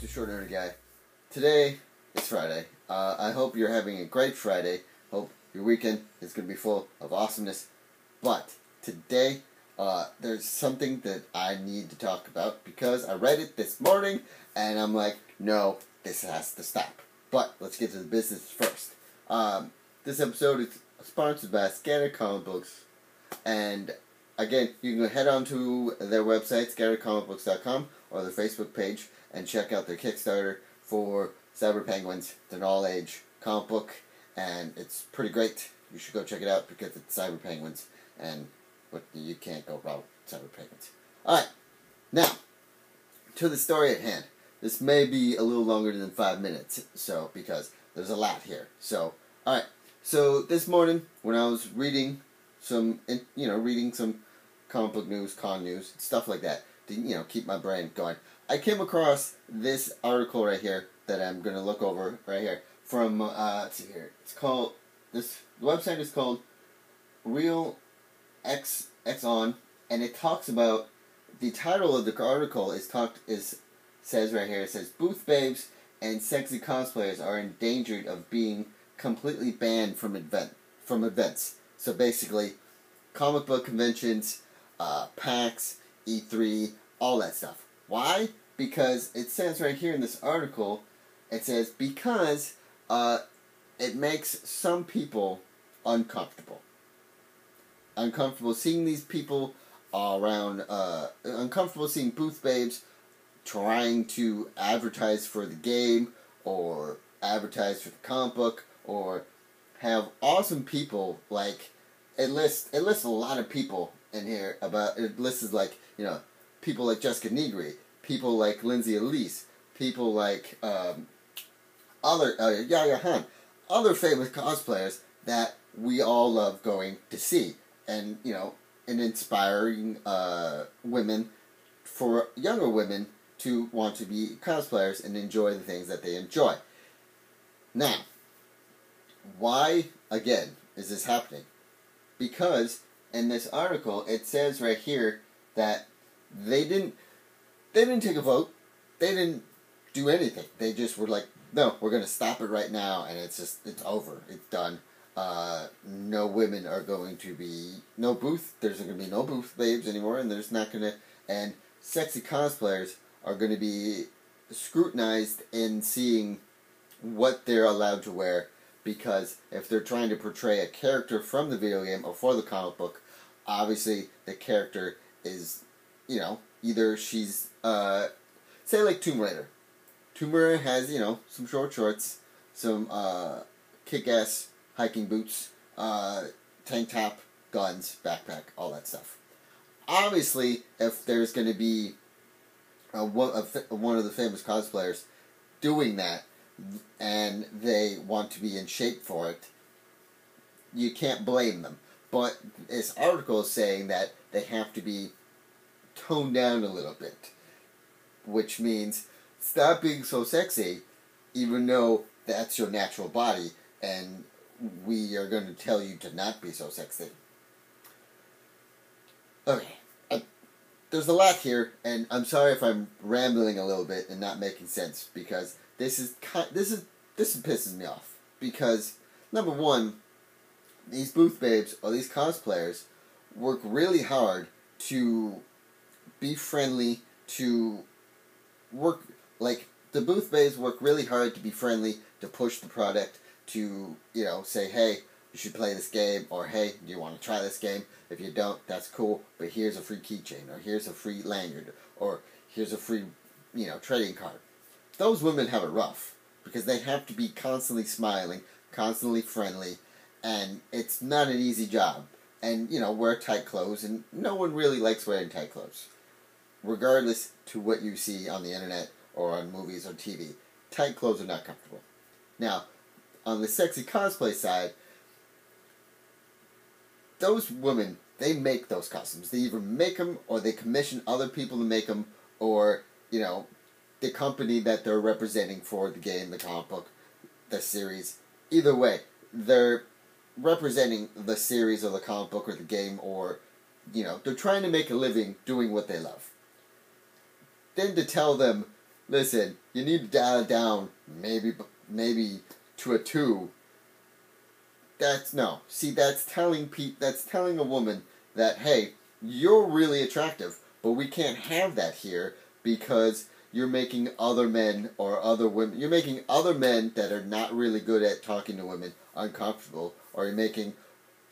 the short order guy. Today is Friday. I hope you're having a great Friday. Hope your weekend is going to be full of awesomeness. But today, there's something that I need to talk about because I read it this morning and I'm like, no, this has to stop. But let's get to the business first. This episode is sponsored by Scattered Comic Books, and again, you can head on to their website, scatteredcomicbooks.com, or their Facebook page, and check out their Kickstarter for Cyber Penguins. It's an all-age comic book, and it's pretty great. You should go check it out because it's Cyber Penguins, and you can't go wrong with Cyber Penguins. Alright, now, to the story at hand. This may be a little longer than 5 minutes, because there's a lot here. Alright, so this morning, when I was reading some comic book news, con news, stuff like that, to, keep my brain going, I came across this article right here that I'm going to look over right here from, let's see here, the website is called Real X On, and it talks about, the title of the article says right here, it says, Booth Babes and Sexy Cosplayers are endangered of being completely banned from events. So basically, comic book conventions, PAX, E3, all that stuff. Why? Because it says right here in this article, it says, because it makes some people uncomfortable. Uncomfortable seeing these people around, uncomfortable seeing booth babes trying to advertise for the game, or advertise for the comic book, or have awesome people, like, it lists a lot of people in here about, it lists like, people like Jessica Negri, people like Lindsay Elise, people like, Yaya Han, other famous cosplayers that we all love going to see, and, and inspiring, women, for younger women to want to be cosplayers and enjoy the things that they enjoy. Now, why, again, is this happening? Because in this article, it says right here that they didn't take a vote. They didn't do anything. They just were like, no, we're going to stop it right now, and it's over. It's done. No women are going to be, there's going to be no booth babes anymore, and there's not going to, and sexy cosplayers are going to be scrutinized in seeing what they're allowed to wear, because if they're trying to portray a character from the video game or for the comic book, obviously the character is, either she's, say like Tomb Raider. Tomb Raider has, some short shorts, some kick-ass hiking boots, tank top, guns, backpack, all that stuff. Obviously, if there's going to be one of the famous cosplayers doing that, and they want to be in shape for it, you can't blame them. But this article is saying that they have to be toned down a little bit, which means stop being so sexy, even though that's your natural body, and we are going to tell you to not be so sexy. Okay, there's a lot here, and I'm sorry if I'm rambling a little bit and not making sense, because this pisses me off. Because, number one, these booth babes, or these cosplayers, work really hard to be friendly, the booth babes work really hard to be friendly, to push the product, to, say, hey, you should play this game, or hey, do you want to try this game? If you don't, that's cool, but here's a free keychain, or here's a free lanyard, or here's a free, trading card. Those women have it rough, because they have to be constantly smiling, constantly friendly, and it's not an easy job. And, wear tight clothes, and no one really likes wearing tight clothes. Regardless to what you see on the internet, or on movies or TV, tight clothes are not comfortable. Now, on the sexy cosplay side, those women, they make those costumes. They either make them, or they commission other people to make them, or, the company that they're representing for the game, the comic book, the series. Either way, they're representing the series or the comic book or the game, or, they're trying to make a living doing what they love. Then to tell them, listen, you need to dial it down, maybe to a 2. No. See, that's telling a woman that, hey, you're really attractive, but we can't have that here because you're making other men or other women, you're making other men that are not really good at talking to women uncomfortable, or you're making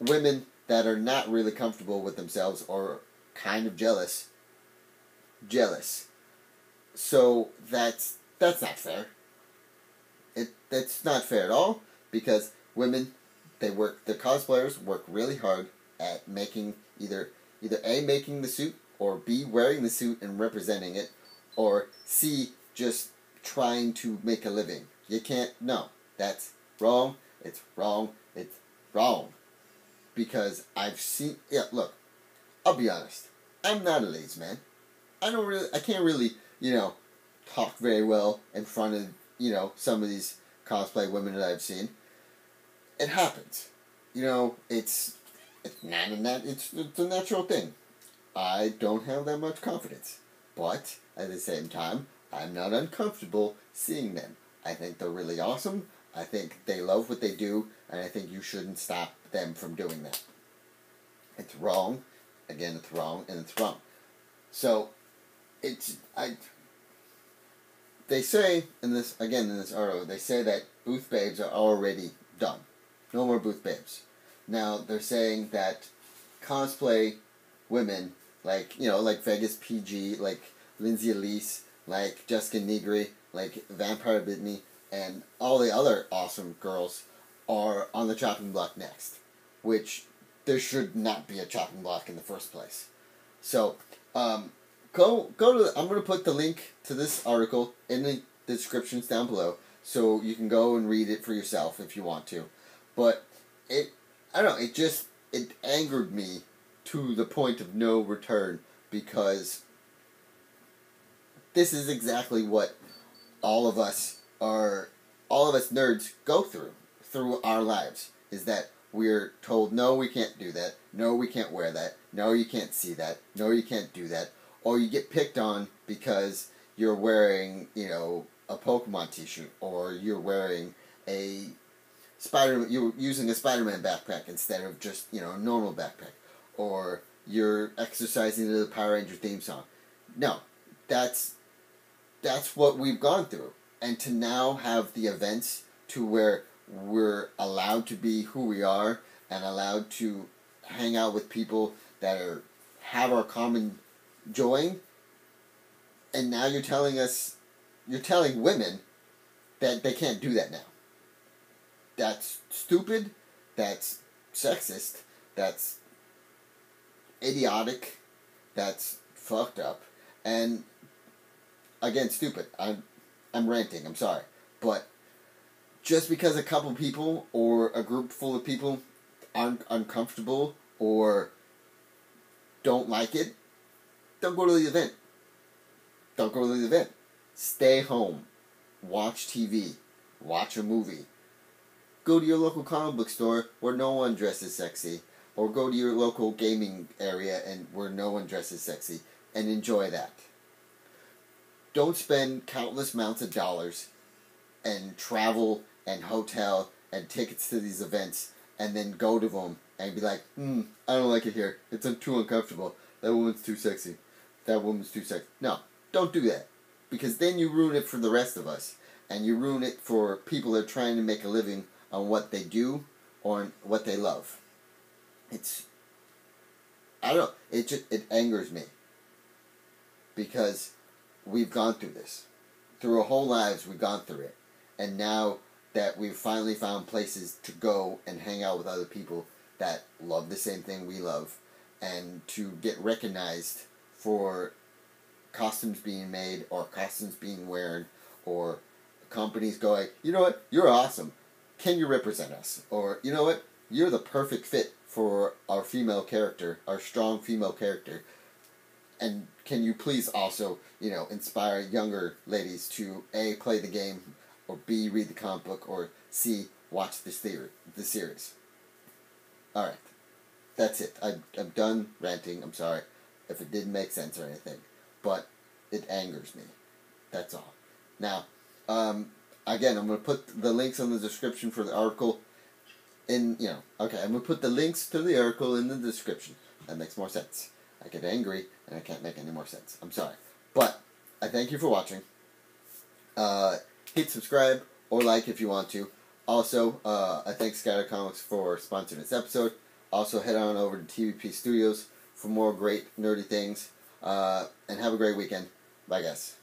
women that are not really comfortable with themselves or kind of jealous. So that's not fair. That's not fair at all, because women, the cosplayers work really hard at making either A, making the suit, or B, wearing the suit and representing it, or C, just trying to make a living. You can't, no, that's wrong, it's wrong, it's wrong. Because I've seen, look, I'll be honest, I'm not a ladies' man. I can't really, talk very well in front of, some of these cosplay women that I've seen. It happens. It's a natural thing. I don't have that much confidence. But, at the same time, I'm not uncomfortable seeing them. I think they're really awesome. I think they love what they do, and I think you shouldn't stop them from doing that. It's wrong. Again, it's wrong, and it's wrong. So, they say in this article, they say that booth babes are already done. No more booth babes. Now, they're saying that cosplay women, like Vegas PG, like Lindsay Elise, like Jessica Negri, like Vampire Britney, and all the other awesome girls are on the chopping block next. Which, there should not be a chopping block in the first place. So, I'm going to put the link to this article in the descriptions down below, so you can go and read it for yourself if you want to. But, it angered me to the point of no return, because this is exactly what all of us nerds go through our lives, is that we're told, no, we can't do that, no, we can't wear that, no, you can't see that, no, you can't do that, or you get picked on because you're wearing, a Pokemon t-shirt, or you're wearing you're using a Spider-Man backpack instead of just, a normal backpack, or you're exercising to the Power Ranger theme song. No, that's what we've gone through. And to now have the events to where we're allowed to be who we are and allowed to hang out with people that have our common joy, and now you're telling women that they can't do that now. That's stupid, that's sexist, that's idiotic, that's fucked up, and again, stupid. I'm ranting, I'm sorry. But just because a couple people or a group full of people aren't uncomfortable or don't like it, don't go to the event. Don't go to the event. Stay home. Watch TV. Watch a movie. Go to your local comic book store where no one dresses sexy. Or go to your local gaming area and where no one dresses sexy. And enjoy that. Don't spend countless amounts of dollars and travel and hotel and tickets to these events and then go to them and be like, I don't like it here. It's too uncomfortable. That woman's too sexy. That woman's too sexy. No, don't do that. Because then you ruin it for the rest of us. And you ruin it for people that are trying to make a living on what they do or on what they love. It angers me. Because we've gone through this. Through our whole lives, we've gone through it. And now that we've finally found places to go and hang out with other people that love the same thing we love, and to get recognized for costumes being made or costumes being worn, or companies going, you know what, you're awesome. Can you represent us? Or, you know what, you're the perfect fit for our female character, our strong female character. And can you please also, inspire younger ladies to A, play the game, or B, read the comic book, or C, watch the series. Alright. That's it. I'm done ranting. I'm sorry if it didn't make sense or anything. But it angers me. That's all. Now, again, I'm going to put the links in the description for the article. I'm going to put the links to the article in the description. That makes more sense. I get angry, and I can't make any more sense. I'm sorry. But, I thank you for watching. Hit subscribe or like if you want to. Also, I thank Scatter Comics for sponsoring this episode. Also, head on over to TVP Studios for more great nerdy things. And have a great weekend. Bye, guys.